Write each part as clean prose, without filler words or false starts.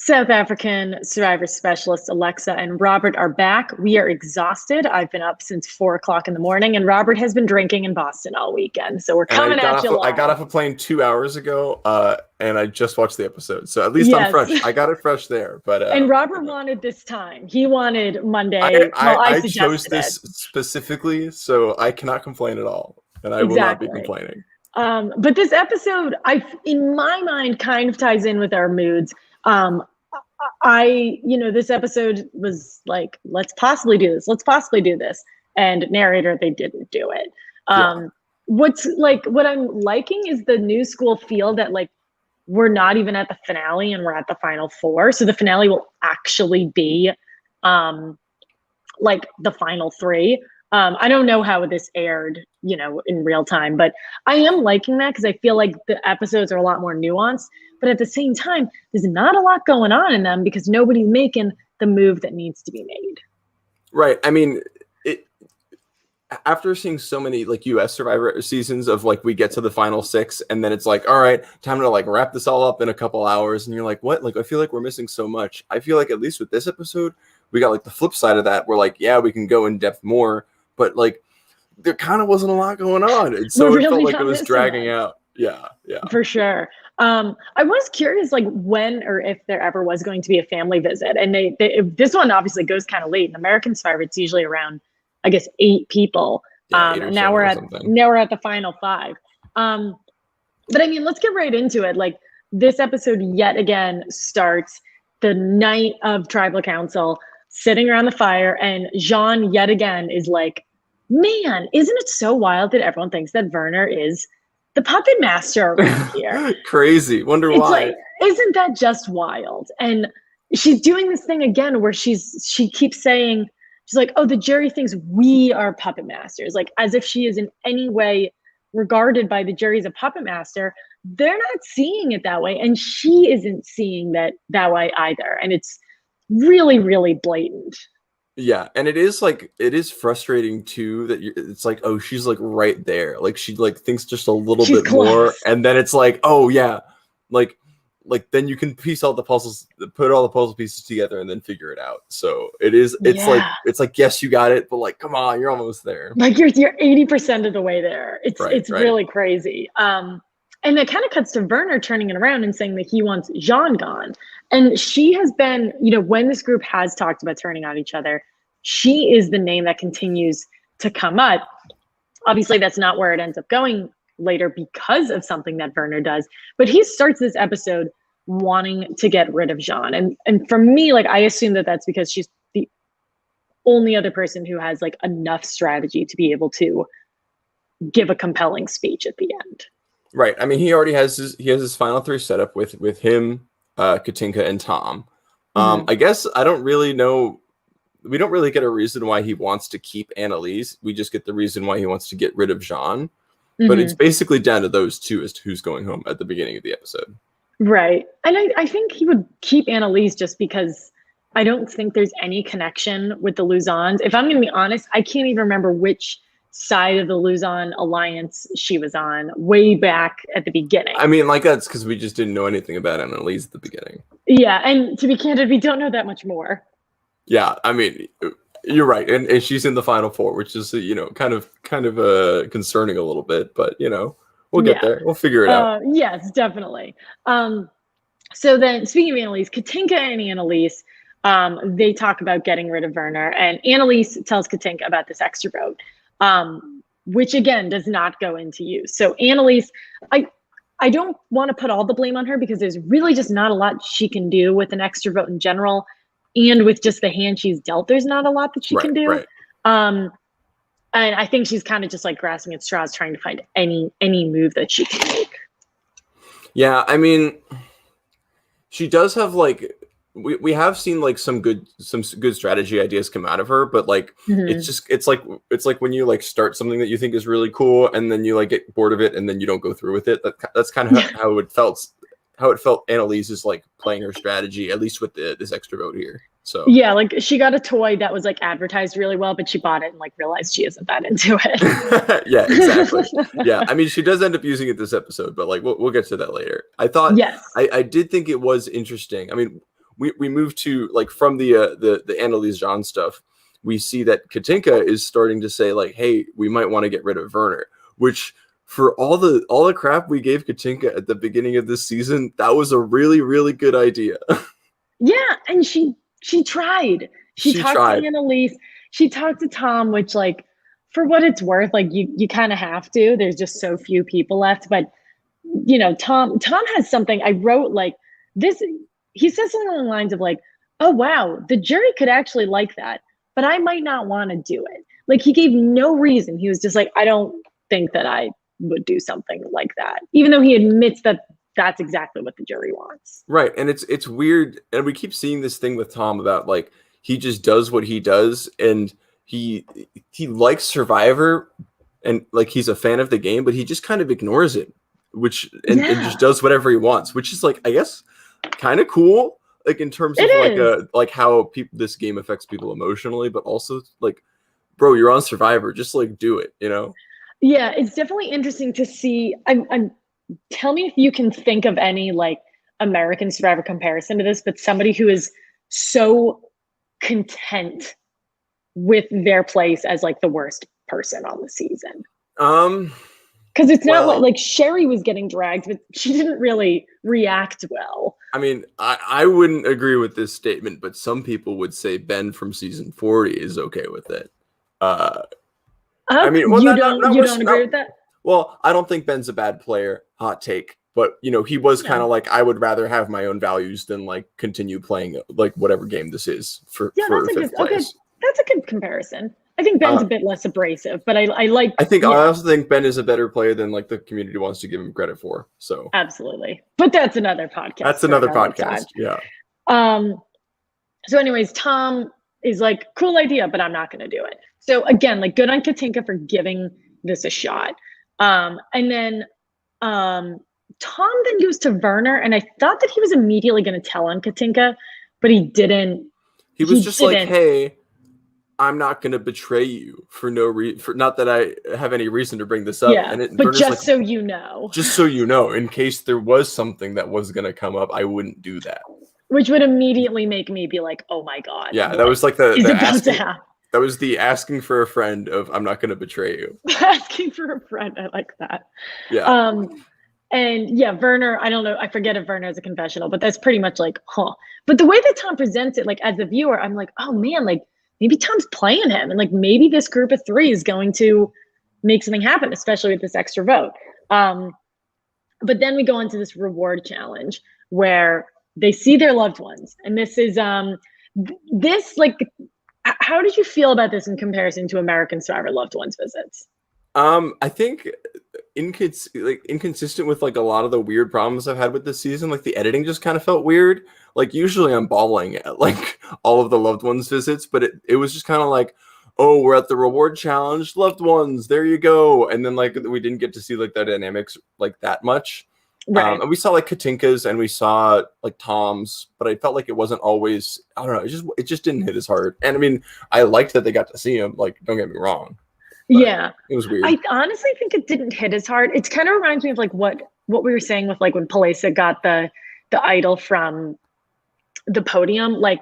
South African survivor specialist Alexa and Robert are back. We are exhausted. I've been up since 4 o'clock in the morning, and Robert has been drinking in Boston all weekend. So we're And coming at you live. I got off a plane 2 hours ago, and I just watched the episode. So at least I'm Yes. fresh. I got it fresh there. But And Robert wanted this time. He wanted Monday. I chose suggested this specifically, so I cannot complain at all, and I will not be complaining. But this episode, in my mind, kind of ties in with our moods. This episode was like, let's possibly do this. Let's possibly do this. And narrator, they didn't do it. What I'm liking is the new school feel that like, we're not even at the finale and we're at the final four. So the finale will actually be like the final three. I don't know how this aired, in real time, but I am liking that because I feel like the episodes are a lot more nuanced. But at the same time, there's not a lot going on in them because nobody's making the move that needs to be made. Right. I mean, after seeing so many like US Survivor seasons of like we get to the final six and then it's like, all right, time to like wrap this all up in a couple hours. And you're like, what? Like, I feel like we're missing so much. I feel like at least with this episode, we got like the flip side of that. We're like, yeah, we can go in depth more, but like there kind of wasn't a lot going on. And so it felt like it was dragging out. Yeah. For sure. I was curious, like when or if there ever was going to be a family visit, and this one obviously goes kind of late. In American Survivor, it's usually around, I guess, 8 people. Now we're at the final 5. But I mean, let's get right into it. Like this episode yet again starts the night of tribal council, sitting around the fire, and Jean yet again is like, "Man, isn't it so wild that everyone thinks that Werner is the puppet master around here?" Crazy. Wonder why. Like, isn't that just wild? And she's doing this thing again where she keeps saying, she's like, "Oh, the jury thinks we are puppet masters," like as if she is in any way regarded by the jury as a puppet master. They're not seeing it that way, and she isn't seeing that way either. And it's really, really blatant. Yeah, and it is frustrating too that it's like, oh, she's like right there, like she like thinks just a little bit more, and then it's like, oh yeah, like then you can put all the puzzle pieces together and then figure it out. So it's like yes, you got it, but like come on, you're almost there. Like you're 80% of the way there. It's really crazy. And it kind of cuts to Werner turning it around and saying that he wants Jean gone. And she has been, when this group has talked about turning on each other, she is the name that continues to come up. Obviously, that's not where it ends up going later because of something that Werner does. But he starts this episode wanting to get rid of Jean. And for me, like, I assume that that's because she's the only other person who has like enough strategy to be able to give a compelling speech at the end. Right. I mean, he already has his final 3 set up with him, Katinka, and Tom. I guess I don't really know. We don't really get a reason why he wants to keep Annalise. We just get the reason why he wants to get rid of Jean. But it's basically down to those two as to who's going home at the beginning of the episode. Right. And I think he would keep Annalise just because I don't think there's any connection with the Luzons. If I'm going to be honest, I can't even remember which side of the Luzon alliance she was on way back at the beginning. I mean, like that's because we just didn't know anything about Annalise at the beginning. Yeah, and to be candid, we don't know that much more. Yeah, I mean, you're right, and she's in the final 4, which is kind of concerning a little bit, but we'll get there. We'll figure it out. Yes, definitely. So then, speaking of Annalise, Katinka and Annalise, they talk about getting rid of Werner, and Annalise tells Katinka about this extra vote. Which again does not go into use. So Annalise, I don't want to put all the blame on her because there's really just not a lot she can do with an extra vote in general, and with just the hand she's dealt, there's not a lot that she can do. Right. And I think she's kind of just like grasping at straws, trying to find any move that she can make. Yeah, I mean, she does have like we have seen like some good strategy ideas come out of her, but like it's like when you like start something that you think is really cool and then you like get bored of it and then you don't go through with it. That's kind of how it felt. How it felt. Annalise is like playing her strategy, at least with this extra vote here. So yeah, like she got a toy that was like advertised really well, but she bought it and like realized she isn't that into it. Yeah, exactly. Yeah, I mean, she does end up using it this episode, but like we'll get to that later. I thought, yes, I did think it was interesting. I mean, we move to like from the Annalise Jean stuff, we see that Katinka is starting to say like, hey, we might want to get rid of Werner, which for all the crap we gave Katinka at the beginning of this season, that was a really, really good idea. Yeah, and she tried. She talked to Annalise. She talked to Tom, which like for what it's worth, like you kind of have to. There's just so few people left. But you know, Tom has something. I wrote like this. He says something along the lines of like, oh wow, the jury could actually like that, but I might not want to do it. Like he gave no reason. He was just like, I don't think that I would do something like that, even though he admits that that's exactly what the jury wants. Right. And it's weird. And we keep seeing this thing with Tom about like, he just does what he does. And he likes Survivor and like, he's a fan of the game, but he just kind of ignores it, and just does whatever he wants, which is like, I guess kind of cool. Like in terms of like how this game affects people emotionally, but also like, bro, you're on Survivor, just like do it, you know? Yeah, it's definitely interesting to see. Tell me if you can think of any like American Survivor comparison to this, but somebody who is so content with their place as like the worst person on the season. Because it's not like Sherry was getting dragged, but she didn't really react well. I mean, I wouldn't agree with this statement, but some people would say Ben from season 40 is okay with it. I mean, well, you don't agree with that? Well, I don't think Ben's a bad player. Hot take. But, you know, he was kind of like, I would rather have my own values than like continue playing like whatever game this is for fifth place. Okay, that's a good comparison. I think Ben's a bit less abrasive, but I also think Ben is a better player than like the community wants to give him credit for. So absolutely. But that's another podcast. That's another podcast. Yeah. So anyways, Tom is like, cool idea, but I'm not going to do it. So again, like good on Katinka for giving this a shot. And then Tom then goes to Werner, and I thought that he was immediately going to tell on Katinka, but he didn't. He was just like, hey, I'm not going to betray you for no reason. For not that I have any reason to bring this up. Yeah, but just like, so you know. Just so you know, in case there was something that was going to come up, I wouldn't do that. Which would immediately make me be like, oh my God. Yeah, that was like that was the asking for a friend of I'm not going to betray you. Asking for a friend. I like that. Yeah. And yeah, Werner, I don't know. I forget if Werner is a confessional, but that's pretty much like, huh. But the way that Tom presents it, like as a viewer, I'm like, oh man, like maybe Tom's playing him. And like maybe this group of three is going to make something happen, especially with this extra vote. But then we go into this reward challenge where they see their loved ones. And this is, this like, how did you feel about this in comparison to American Survivor loved ones visits? I think inconsistent with like a lot of the weird problems I've had with this season. Like the editing just kind of felt weird. Like usually I'm bawling at like all of the loved ones visits, but it was just kind of like, oh, we're at the reward challenge, loved ones, there you go. And then like we didn't get to see like the dynamics like that much. Right. And we saw like Katinka's and we saw like Tom's, but I felt like it wasn't always, I don't know, it just didn't hit as hard. And I mean, I liked that they got to see him, like, don't get me wrong. Yeah. It was weird. I honestly think it didn't hit as hard. It kind of reminds me of like what we were saying with like when Palesa got the idol from the podium. Like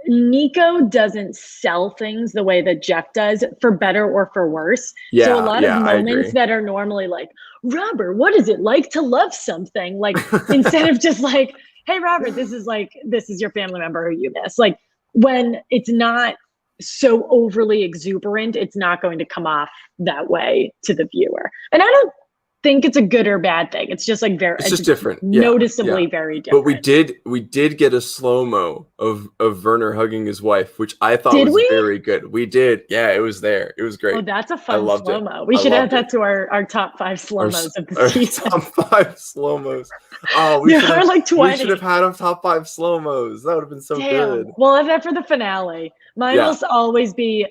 Nico doesn't sell things the way that Jeff does, for better or for worse. Yeah, so a lot of moments that are normally like, Robert, what is it like to love something? Like instead of just like, hey Robert, this is your family member who you miss. Like when it's not so overly exuberant, it's not going to come off that way to the viewer. And I don't think it's a good or bad thing. It's just like it's just different, noticeably very different. But we did get a slow-mo of Werner hugging his wife, which I thought was very good. We did. Yeah, it was there. It was great. Oh, that's a fun slow-mo. We should add that to our top 5 slow-mos of the season. Top 5 slow-mos. Oh, we should have had a top 5 slow-mos. That would have been so good. We'll have that for the finale. Mine will always be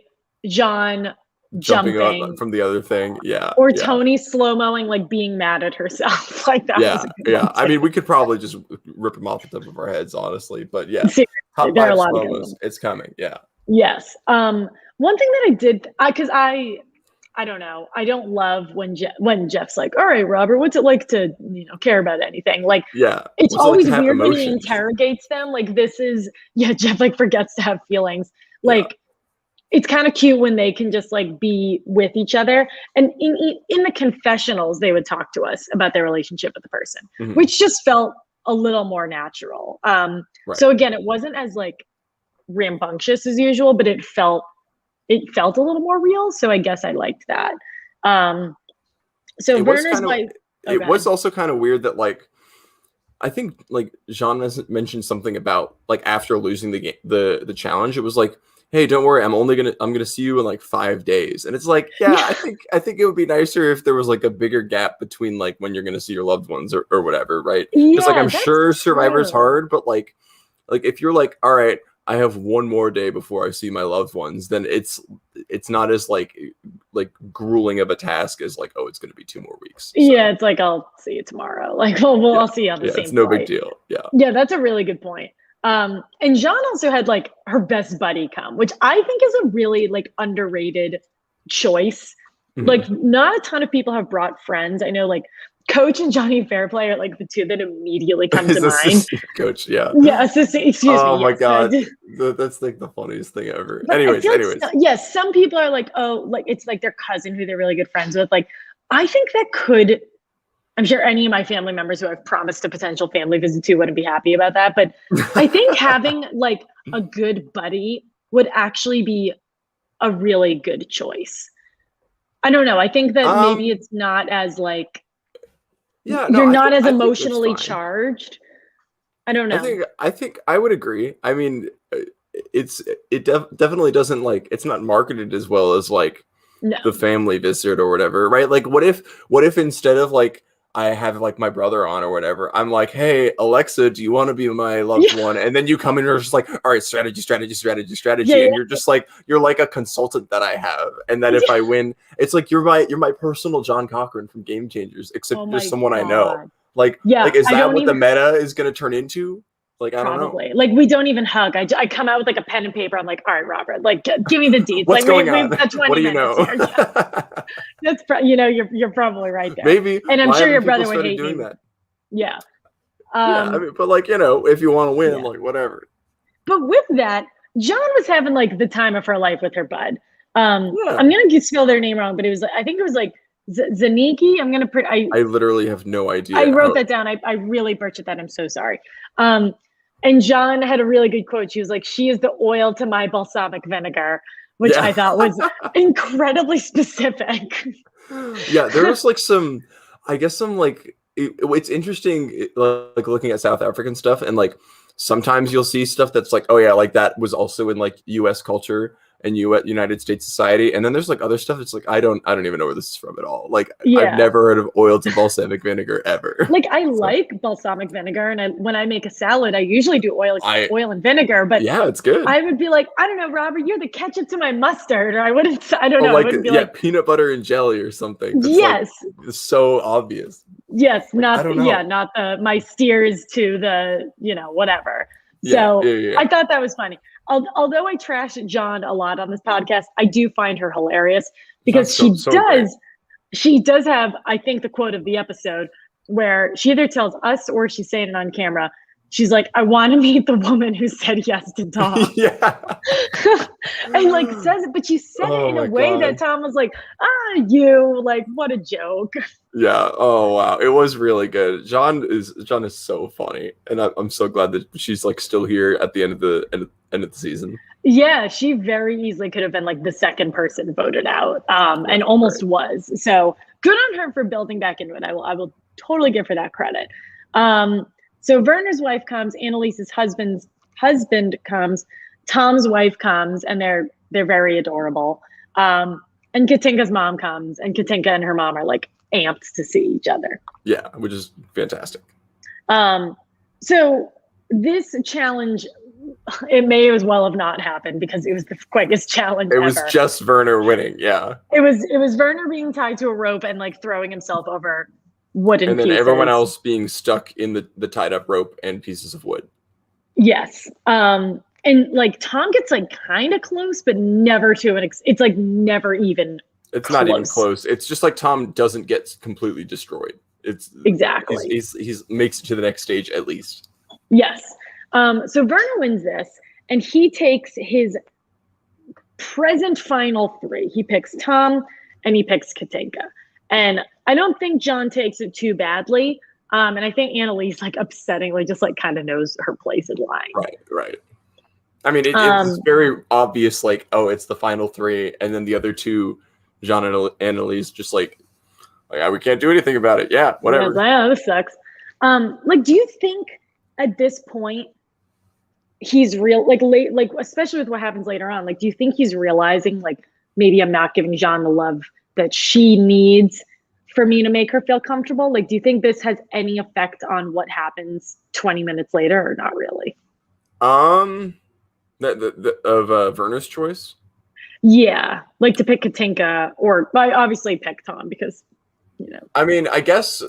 John jumping up from the other thing, or Tony slow-moing, like being mad at herself. Like that was a good one. I mean, we could probably just rip them off the top of our heads, honestly, but yeah. Seriously, top there 5 are a lot of slow-mos. It's coming. Yes. One thing that I did, because I I don't know. I don't love when Jeff's like, all right, Robert, what's it like to, care about anything? Like, it's always like weird when he interrogates them. Like Jeff like forgets to have feelings. Like, it's kind of cute when they can just like be with each other. And in the confessionals, they would talk to us about their relationship with the person, which just felt a little more natural. So again, it wasn't as like rambunctious as usual, but it felt a little more real. So I guess I liked that. So Werner's wife. It was also kind of weird that like, I think like Jean mentioned something about like after losing the game, the challenge, it was like, hey, don't worry, I'm gonna see you in like 5 days. And it's like, I think it would be nicer if there was like a bigger gap between like when you're gonna see your loved ones or whatever, right? Because like I'm sure Survivor's hard, but like if you're like, all right, I have one more day before I see my loved ones, then it's not as like grueling of a task as like, oh, it's gonna be 2 more weeks. So. Yeah, it's like I'll see you tomorrow. Like, I'll see you on the same it's no flight. big deal. Yeah. Yeah, that's a really good point. And Jean also had like her best buddy come, which I think is a really like underrated choice. Like, not a ton of people have brought friends. I know like Coach and Johnny Fairplay are like the two that immediately come to mind. Coach, yeah. Yeah, assistant, excuse me. Oh my God. That's like the funniest thing ever. But anyways. Yes, some people are like, oh, like it's like their cousin who they're really good friends with. Like, I think that could, I'm sure any of my family members who I've promised a potential family visit to wouldn't be happy about that. But I think having like a good buddy would actually be a really good choice. I don't know. I think that maybe it's not as like, you're not as emotionally charged. I don't know. I think I would agree. I mean, it definitely doesn't like, it's not marketed as well as like the family visit or whatever, right? Like what if instead of like, I have like my brother on or whatever, I'm like, hey, Alexa, do you want to be my loved one? And then you come in and you're just like, all right, strategy. And you're just like, you're like a consultant that I have. And then if I win, it's like, you're my personal John Cochran from Game Changers, except just someone I know. Like, is that what the meta is going to turn into? Like, I don't know. Like, we don't even hug. I come out with like a pen and paper. I'm like, all right, Robert, like, give me the deeds. What's like, going on? What do you know? That's you're probably right there. Maybe. And I'm sure your brother would hate you. Yeah. I mean, but like, if you want to win, like, whatever. But with that, John was having like the time of her life with her bud. I'm gonna spell their name wrong, but I think it was like Zaniki. I literally have no idea. I wrote that down. I really butchered that. I'm so sorry. And John had a really good quote. She was like, she is the oil to my balsamic vinegar, which I thought was incredibly specific. Yeah, there was like some like, it's interesting, like looking at South African stuff, and like sometimes you'll see stuff that's like, oh yeah, like that was also in like US culture and United States society, and then there's like other stuff that's like I don't even know where this is from at all. Like I've never heard of oil to balsamic vinegar ever. Like I like balsamic vinegar, and when I make a salad, I usually do oil and vinegar. But it's good. I would be like, I don't know, Robert, you're the ketchup to my mustard, or I don't know. Like, I wouldn't be like peanut butter and jelly or something. Yes, like, it's so obvious. Yes, not my steers to the whatever. So I thought that was funny. Although I trash John a lot on this podcast, I do find her hilarious because she does have, I think, the quote of the episode where she either tells us or she's saying it on camera. She's like, I want to meet the woman who said yes to Tom. And like says it, but she said it in a way that Tom was like, like, what a joke. Yeah. Oh wow. It was really good. John is so funny. And I'm so glad that she's like still here at the end of the season. Yeah, she very easily could have been like the second person voted out. And almost was. So good on her for building back into it. I will totally give her that credit. So Werner's wife comes, Annalise's husband comes, Tom's wife comes, and they're very adorable. And Katinka's mom comes, and Katinka and her mom are like amped to see each other. Yeah, which is fantastic. So this challenge, it may as well have not happened because it was the quickest challenge ever. It was just Werner winning, yeah. It was Werner being tied to a rope and like throwing himself over wooden pieces. And then everyone else being stuck in the tied up rope and pieces of wood. Yes. And like Tom gets like kind of close, but never to it's like never even It's not even close. It's just like Tom doesn't get completely destroyed. It's exactly. He's makes it to the next stage at least. Yes. So Verner wins this, and he takes his present final three. He picks Tom, and he picks Katinka. And I don't think John takes it too badly. And I think Annalise, like, upsettingly just, like, kind of knows her place in line. Right. I mean, it's very obvious, like, oh, it's the final three, and then the other two, John and Annalise, just like, yeah, we can't do anything about it. Yeah, whatever. Yeah, this sucks. Like, do you think at this point he's like especially with what happens later on, like, do you think he's realizing, like, maybe I'm not giving Jean the love that she needs for me to make her feel comfortable? Like, do you think this has any effect on what happens 20 minutes later, or not really? Of Verner's choice? Yeah, like to pick Katinka, or I obviously pick Tom because, you know. I mean, I guess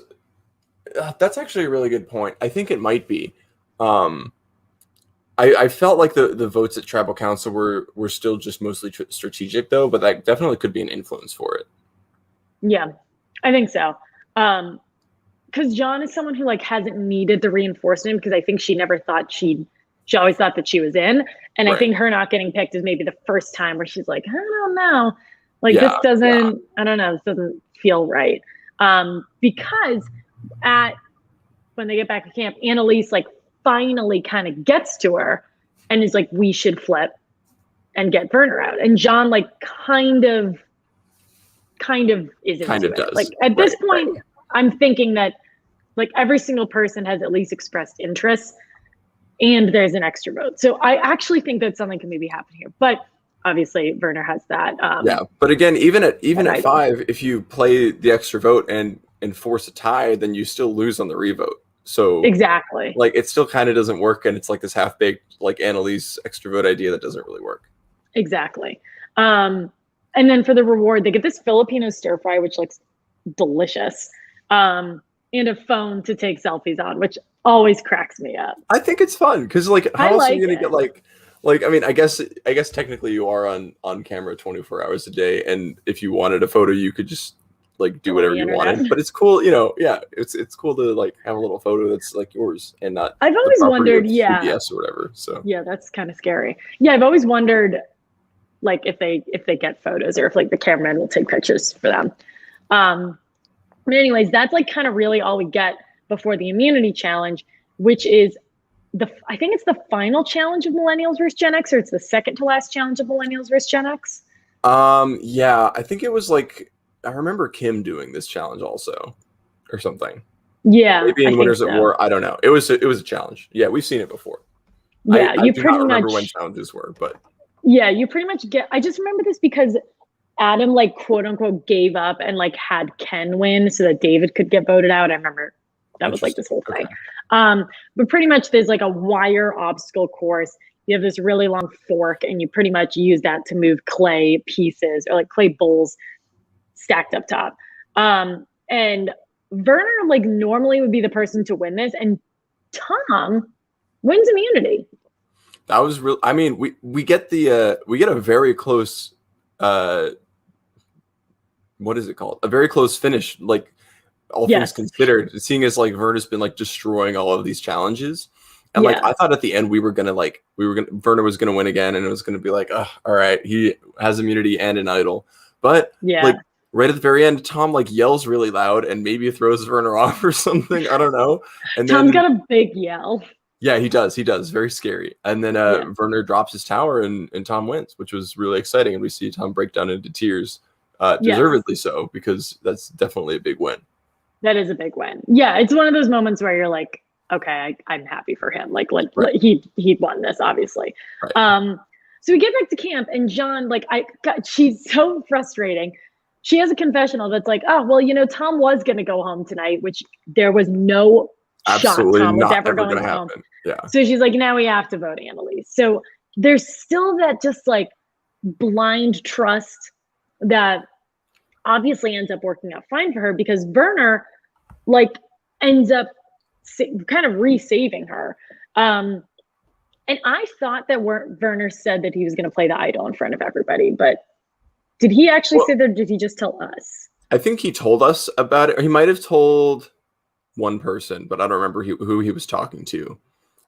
that's actually a really good point. I think it might be. I felt like the votes at Tribal Council were still just mostly strategic, though, but that definitely could be an influence for it. Yeah, I think so. Because John is someone who, like, hasn't needed the reinforcement, because I think she never thought she always thought that she was in. And right. I think her not getting picked is maybe the first time where she's like, I don't know. Like, this doesn't, I don't know, this doesn't feel right. Because when they get back to camp, Annalise, like, finally kind of gets to her and is like, we should flip and get Verner out. And John, like, kind of is into it. Like, at this point, I'm thinking that, like, every single person has at least expressed interest, and there's an extra vote. So I actually think that something can maybe happen here. But obviously Verner has that. But again, even at 5, if you play the extra vote and force a tie, then you still lose on the revote. So exactly, like, it still kind of doesn't work, and it's like this half-baked, like, Annalise extra vote idea that doesn't really work. Exactly. And then for the reward, they get this Filipino stir fry, which looks delicious, and a phone to take selfies on, which always cracks me up. I think it's fun because, like, how else are you gonna get like I mean, I guess technically you are on camera 24 hours a day, and if you wanted a photo, you could just, like, do whatever you wanted. But it's cool, you know. Yeah, it's cool to, like, have a little photo that's, like, yours and not. I've always wondered, PBS or whatever. So yeah, that's kind of scary. Yeah, I've always wondered, like, if they get photos, or if, like, the cameraman will take pictures for them. But anyways, that's, like, kind of really all we get before the immunity challenge, which is I think it's the final challenge of Millennials versus Gen X, or it's the second to last challenge of Millennials versus Gen X. Yeah, I think it was, like, I remember Kim doing this challenge also, or something. Yeah, maybe in Winners at War. I don't know. It was a challenge. Yeah, we've seen it before. Yeah, I do not remember when challenges were, but yeah, you pretty much get. I just remember this because Adam, like, quote unquote, gave up and, like, had Ken win so that David could get voted out. I remember that was, like, this whole thing. Okay. But pretty much there's, like, a wire obstacle course. You have this really long fork, and you pretty much use that to move clay pieces, or, like, clay bowls stacked up top. And Verner, like, normally would be the person to win this, and Tom wins immunity. That was real. I mean, we get a very close what is it called? A very close finish, like, all things considered, seeing as, like, Verner's been, like, destroying all of these challenges. And like, I thought at the end Verner was gonna win again, and it was gonna be like, oh, all right, he has immunity and an idol. But like, right at the very end, Tom, like, yells really loud and maybe throws Verner off or something. I don't know. And Tom's got a big yell. Yeah, he does. Very scary. And then Verner drops his tower, and Tom wins, which was really exciting. And we see Tom break down into tears, deservedly so, because that's definitely a big win. That is a big win. Yeah, it's one of those moments where you're like, okay, I'm happy for him. Like he won this, obviously. Right. So we get back to camp, and John, like, she's so frustrating. She has a confessional that's like, oh, well, you know, Tom was going to go home tonight, which there was no shot Tom was ever going to home. Yeah. So she's like, now we have to vote Annalise. So there's still that just, like, blind trust that obviously ends up working out fine for her, because Verner, like, ends up kind of re-saving her. And I thought that Verner said that he was going to play the idol in front of everybody, but Did he actually say that, or did he just tell us? I think he told us about it. He might have told one person, but I don't remember who he was talking to.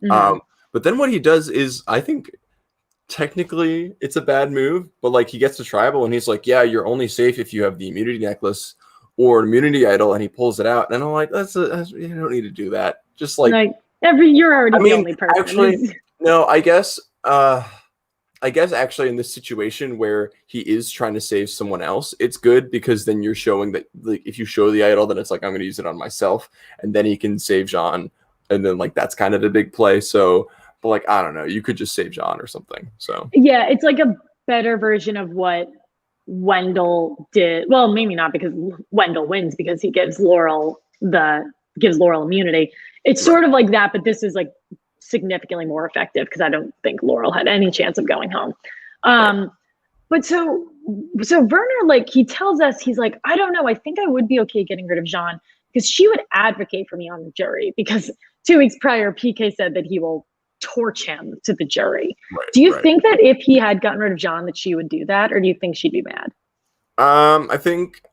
Mm-hmm. But then what he does is, I think technically it's a bad move, but like he gets to tribal and he's like, yeah, you're only safe if you have the immunity necklace or an immunity idol, and he pulls it out. And I'm like, you don't need to do that. Just like you're already the only person. Actually, no, I guess actually in this situation where he is trying to save someone else, it's good because then you're showing that, like, if you show the idol, then it's like, I'm going to use it on myself, and then he can save Jean, and then like that's kind of a big play. So, but like, I don't know, you could just save Jean or something. So yeah, it's like a better version of what Wendell did. Well, maybe not, because Wendell wins because he gives Laurel immunity. It's sort of like that, but this is like significantly more effective because I don't think Laurel had any chance of going home. But so Werner, like, he tells us, he's like, I don't know, I think I would be okay getting rid of Jean because she would advocate for me on the jury, because 2 weeks prior, PK said that he will torch him to the jury. Do you think that if he had gotten rid of Jean that she would do that, or do you think she'd be mad? I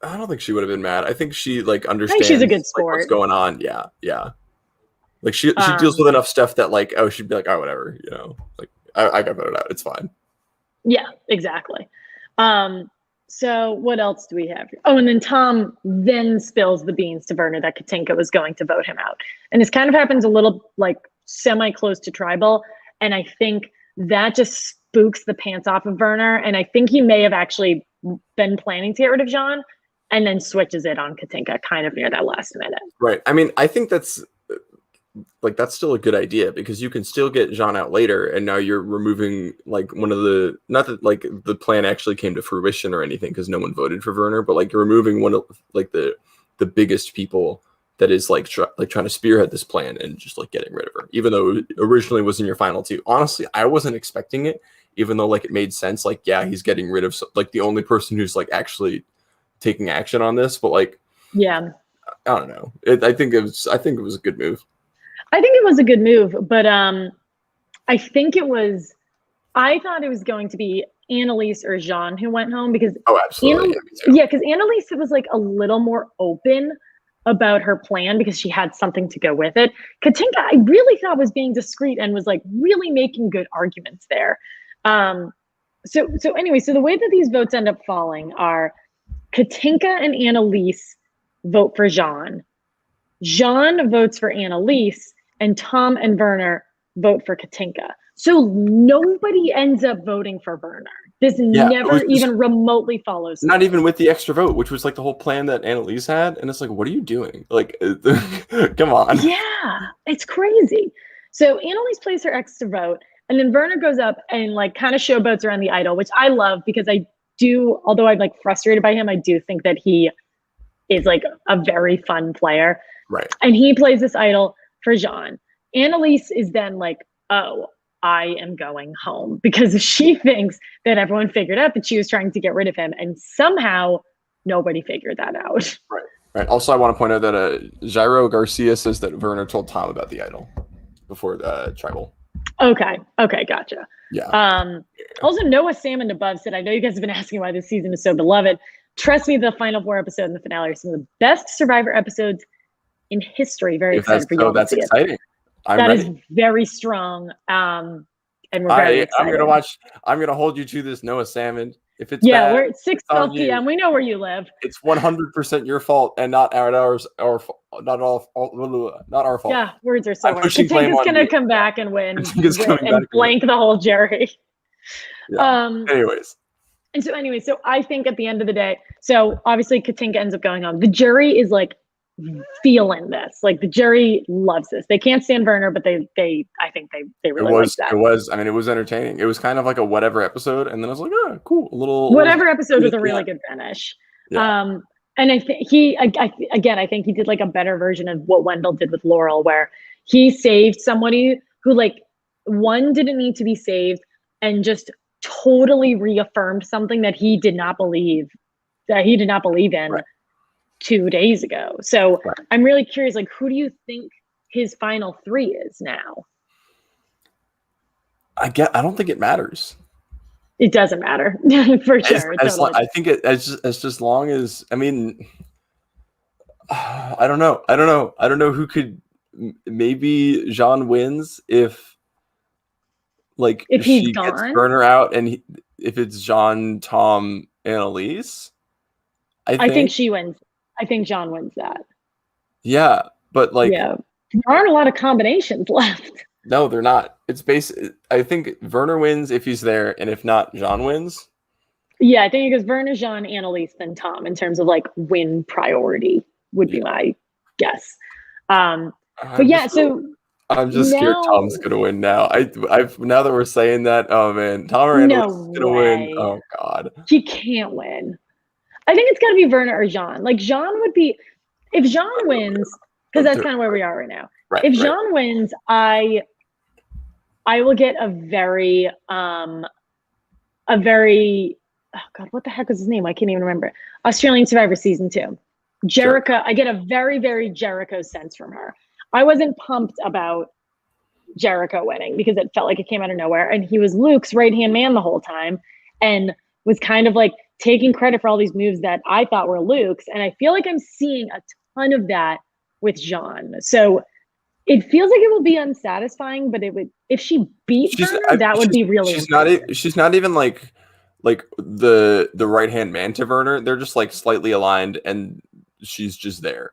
don't think she would have been mad. I think she like understands, she's a good sport. Like, what's going on. Yeah. Like she deals with enough stuff that like, oh, she'd be like, oh, whatever, you know, like I got voted out. It's fine. Yeah, exactly. So what else do we have? Oh, and then Tom then spills the beans to Werner that Katinka was going to vote him out. And this kind of happens a little like semi-close to tribal. And I think that just spooks the pants off of Werner. And I think he may have actually been planning to get rid of Jean and then switches it on Katinka kind of near that last minute. Right. I mean, I think that's still a good idea, because you can still get Jean out later, and now you're removing like one of the, not that like the plan actually came to fruition or anything because no one voted for Werner, but like you're removing one of like the biggest people that is like trying to spearhead this plan and just like getting rid of her, even though it originally was in your final two. Honestly, I wasn't expecting it, even though like it made sense. Like, yeah, he's getting rid of like the only person who's like actually taking action on this, but like, yeah, I don't know. I think it was a good move. I think it was a good move, but I thought it was going to be Annalise or Jean who went home, because absolutely. Because Annalise was like a little more open about her plan because she had something to go with it. Katinka, I really thought, was being discreet and was like really making good arguments there. So anyway, so the way that these votes end up falling are Katinka and Annalise vote for Jean. Jean votes for Annalise, and Tom and Werner vote for Katinka. So nobody ends up voting for Werner. This never even remotely follows. Not even with the extra vote, which was like the whole plan that Annalise had. And it's like, what are you doing? Like, come on. Yeah, it's crazy. So Annalise plays her extra vote, and then Werner goes up and like kind of showboats around the idol, which I love, because I do, although I'm like frustrated by him, I do think that he is like a very fun player. Right. And he plays this idol for Jean. Annalise is then like, oh, I am going home, because she thinks that everyone figured out that she was trying to get rid of him, and somehow nobody figured that out. Right. Also, I want to point out that Jairo Garcia says that Werner told Tom about the idol before the tribal. Okay, gotcha. Yeah. Also, Noah Salmon above said, I know you guys have been asking why this season is so beloved. Trust me, the final 4 episodes and the finale are some of the best Survivor episodes in history. Very excited for you. That's exciting. That is very strong. And we're very excited. I'm gonna hold you to this, Noah Salmon. If it's bad, we're at 6:12 p.m. We know where you live. It's 100% your fault and not ours, or not our fault. Yeah, words are so hard. Katinka's gonna come back and win and blank the whole jury. Yeah. Anyways, so I think at the end of the day, so obviously Katinka ends up going home. The jury is like feeling this. Like, the jury loves this. They can't stand Werner, but I think they really like that. It was entertaining. It was kind of like a whatever episode, and then I was like, oh, cool, whatever episode with a really good finish. Yeah. And I think I think he did like a better version of what Wendell did with Laurel, where he saved somebody who like one didn't need to be saved, and just totally reaffirmed something that he did not believe in. Right. 2 days ago. So right. I'm really curious, like, who do you think his final 3 is now? I don't think it matters. It doesn't matter for sure. I think as just long as, I mean, I don't know who could. Maybe Jean wins if he's she gone? gets Werner out, and if it's Jean, Tom, Annalise. I think she wins. I think Jean wins that. Yeah, but there aren't a lot of combinations left. No, they're not. It's I think Werner wins if he's there, and if not, Jean wins. Yeah, I think it goes Werner, Jean, Annalise, then Tom in terms of win priority would be my guess. But yeah, so I'm just scared Tom's gonna win now. I've now that we're saying that, oh man, Tom or Annalise is gonna win. Oh god, he can't win. I think it's gotta be Werner or Jean. Jean would be, if Jean wins, because that's kind of where we are right now. Right, if Jean wins, I will get a very oh god, what the heck was his name? I can't even remember. Australian Survivor season 2. Jericho. I get a very, very Jericho sense from her. I wasn't pumped about Jericho winning because it felt like it came out of nowhere. And he was Luke's right-hand man the whole time and was kind of taking credit for all these moves that I thought were Luke's. And I feel like I'm seeing a ton of that with Jean. So it feels like it will be unsatisfying, but it would, if she beat her, that would be really. She's not even like the right-hand man to Werner. They're just slightly aligned, and she's just there.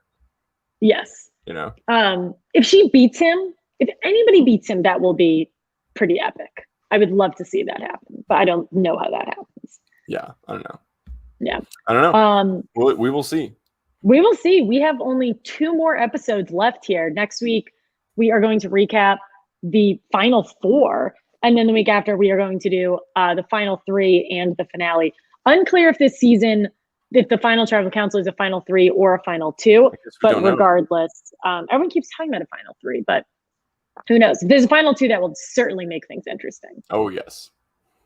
Yes. If she beats him, if anybody beats him, that will be pretty epic. I would love to see that happen, but I don't know how that happens. Yeah, I don't know. Yeah, I don't know. We will see. We will see. We have only 2 more episodes left here. Next week, we are going to recap the final 4, and then the week after, we are going to do the final 3 and the finale. Unclear if this season, if the final tribal council is a final 3 or a final 2, but regardless, everyone keeps talking about a final 3, but who knows? If there's a final 2, that will certainly make things interesting. Oh, yes.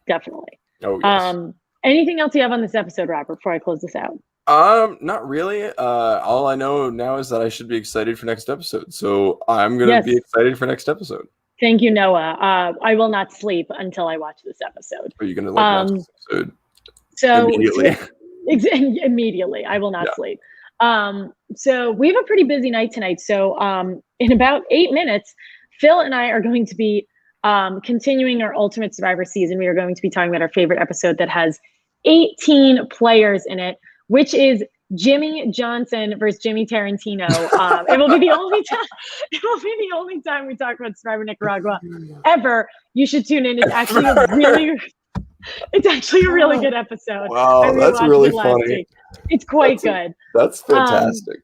Definitely. Oh, yes. Anything else you have on this episode, Robert, before I close this out? Not really. All I know now is that I should be excited for next episode. So I'm going to be excited for next episode. Thank you, Noah. I will not sleep until I watch this episode. Are you going to watch this episode? So immediately. Immediately. I will not sleep. So we have a pretty busy night tonight. So in about 8 minutes, Phil and I are going to be continuing our Ultimate Survivor season. We are going to be talking about our favorite episode that has 18 players in it, which is Jimmy Johnson versus Jimmy Tarantino. It will be the only time. It will be the only time we talk about Survivor Nicaragua ever. You should tune in. It's actually a really good episode. Wow, that's really funny. It's quite good. That's fantastic.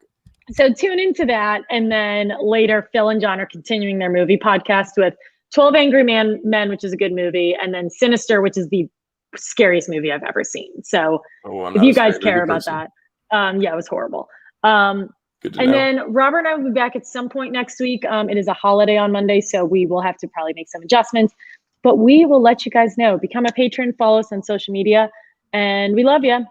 So tune into that, and then later, Phil and John are continuing their movie podcast with 12 Angry Men, which is a good movie, and then Sinister, which is the scariest movie I've ever seen. So if you guys care about that, it was horrible. Good to know. Then Robert and I will be back at some point next week. It is a holiday on Monday, so we will have to probably make some adjustments, but we will let you guys know. Become a patron, follow us on social media, and we love you.